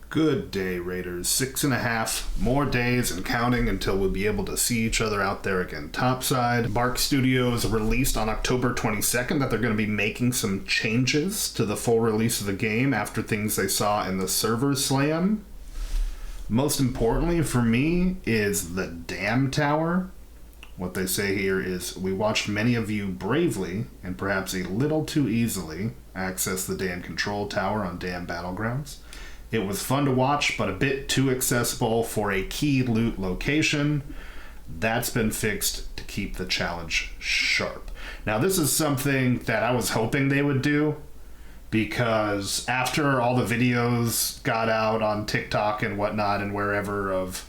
Good day, Raiders. 6.5 more days and counting until we'll be able to see each other out there again topside. Bark Studios released on October 22nd that they're going to be making some changes to the full release of the game after things they saw in the server slam. Most importantly for me is the Dam Tower. What they say here is, we watched many of you bravely, and perhaps a little too easily, access the Dam Control Tower on Dam Battlegrounds. It was fun to watch, but a bit too accessible for a key loot location. That's been fixed to keep the challenge sharp. Now, this is something that I was hoping they would do, because after all the videos got out on TikTok and whatnot and wherever of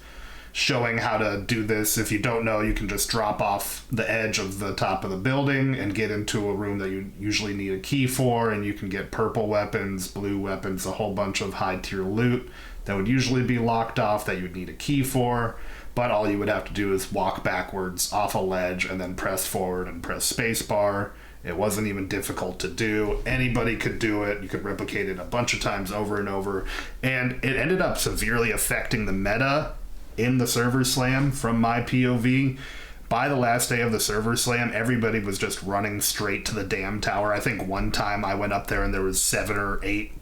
showing how to do this, if you don't know, you can just drop off the edge of the top of the building and get into a room that you usually need a key for, and you can get purple weapons, blue weapons, a whole bunch of high tier loot that would usually be locked off that you'd need a key for, but all you would have to do is walk backwards off a ledge and then press forward and press spacebar. It wasn't even difficult to do. Anybody could do it. You could replicate it a bunch of times over and over, and it ended up severely affecting the meta in the server slam from my POV. By the last day of the server slam, everybody was just running straight to the Dam Tower. I think one time I went up there and there was 7 or 8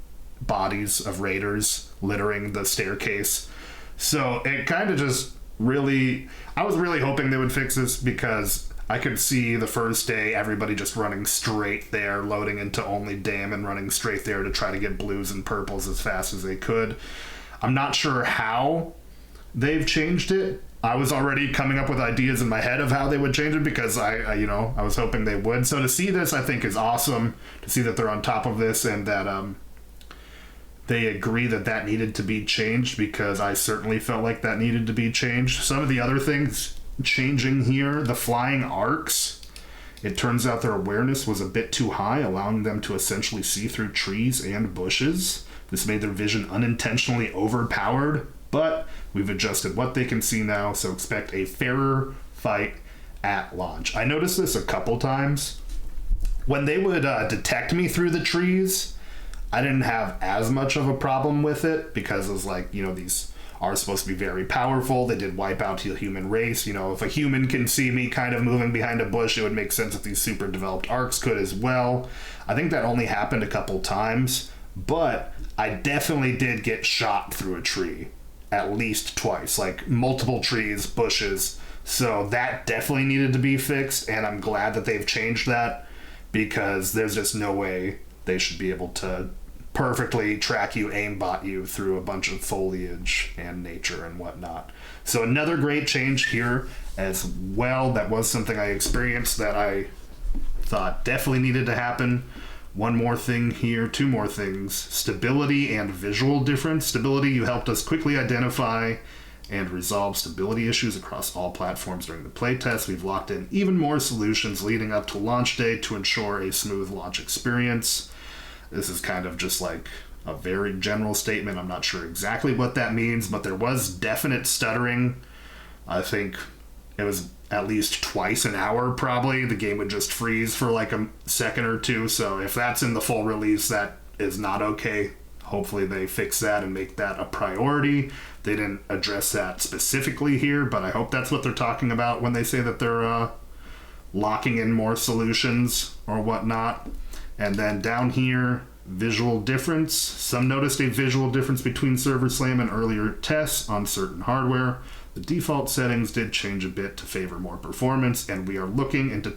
bodies of raiders littering the staircase. So it kind of just really, I was really hoping they would fix this, because I could see the first day everybody just running straight there, loading into only Dam and running straight there to try to get blues and purples as fast as they could. I'm not sure how they've changed it. I was already coming up with ideas in my head of how they would change it, because I was hoping they would. So to see this, I think, is awesome. To see that they're on top of this and that they agree that that needed to be changed, because I certainly felt like that needed to be changed. Some of the other things changing here, the flying arcs. It turns out their awareness was a bit too high, allowing them to essentially see through trees and bushes. This made their vision unintentionally overpowered, but we've adjusted what they can see now, so expect a fairer fight at launch. I noticed this a couple times. When they would detect me through the trees, I didn't have as much of a problem with it, because it was like, these are supposed to be very powerful. They did wipe out the human race. If a human can see me kind of moving behind a bush, it would make sense that these super developed arcs could as well. I think that only happened a couple times, but I definitely did get shot through a tree at least twice, like multiple trees, bushes. So that definitely needed to be fixed, and I'm glad that they've changed that, because there's just no way they should be able to perfectly track you, aimbot you through a bunch of foliage and nature and whatnot. So another great change here as well. That was something I experienced that I thought definitely needed to happen. One more thing here, 2 more things. Stability and visual difference. Stability, you helped us quickly identify and resolve stability issues across all platforms during the playtest. We've locked in even more solutions leading up to launch day to ensure a smooth launch experience. This is kind of just like a very general statement. I'm not sure exactly what that means, but there was definite stuttering. I think it was at least twice an hour, probably. The game would just freeze for like a second or two. So if that's in the full release, that is not okay. Hopefully they fix that and make that a priority. They didn't address that specifically here, but I hope that's what they're talking about when they say that they're locking in more solutions or whatnot. And then down here, visual difference. Some noticed a visual difference between Server Slam and earlier tests on certain hardware. The default settings did change a bit to favor more performance, and we are looking into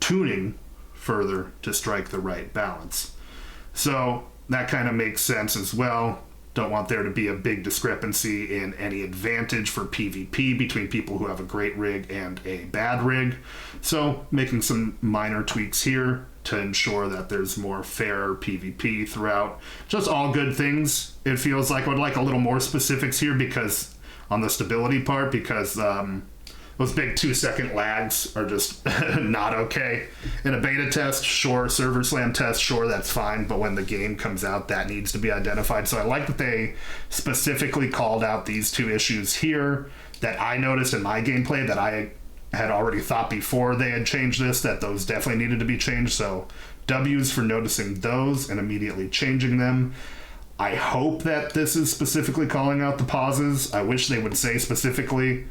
tuning further to strike the right balance. So that kind of makes sense as well. Don't want there to be a big discrepancy in any advantage for PvP between people who have a great rig and a bad rig. So making some minor tweaks here to ensure that there's more fair PvP throughout. Just all good things. It feels like I would like a little more specifics here, because on the stability part, because those big 2-second lags are just not okay. In a beta test, sure. Server Slam test, sure, that's fine. But when the game comes out, that needs to be identified. So I like that they specifically called out these 2 issues here that I noticed in my gameplay, that I had already thought before they had changed this, that those definitely needed to be changed. So W's for noticing those and immediately changing them. I hope that this is specifically calling out the pauses. I wish they would say specifically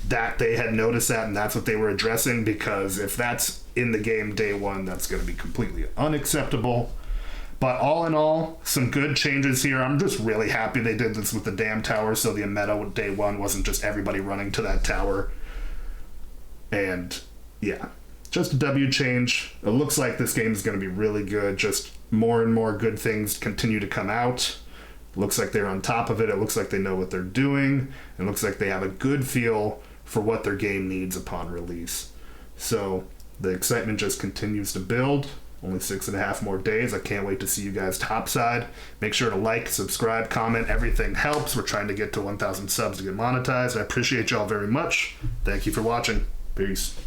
that they had noticed that and that's what they were addressing, because if that's in the game day one, that's going to be completely unacceptable. But all in all, some good changes here. I'm just really happy they did this with the dam tower, so the meta day one wasn't just everybody running to that tower. And yeah, just a W change. It looks like this game is going to be really good. Just more and more good things continue to come out. Looks like they're on top of it. It looks like they know what they're doing. It looks like they have a good feel for what their game needs upon release. So the excitement just continues to build. Only 6.5 more days. I can't wait to see you guys topside. Make sure to like, subscribe, comment. Everything helps. We're trying to get to 1,000 subs to get monetized. I appreciate y'all very much. Thank you for watching. Peace.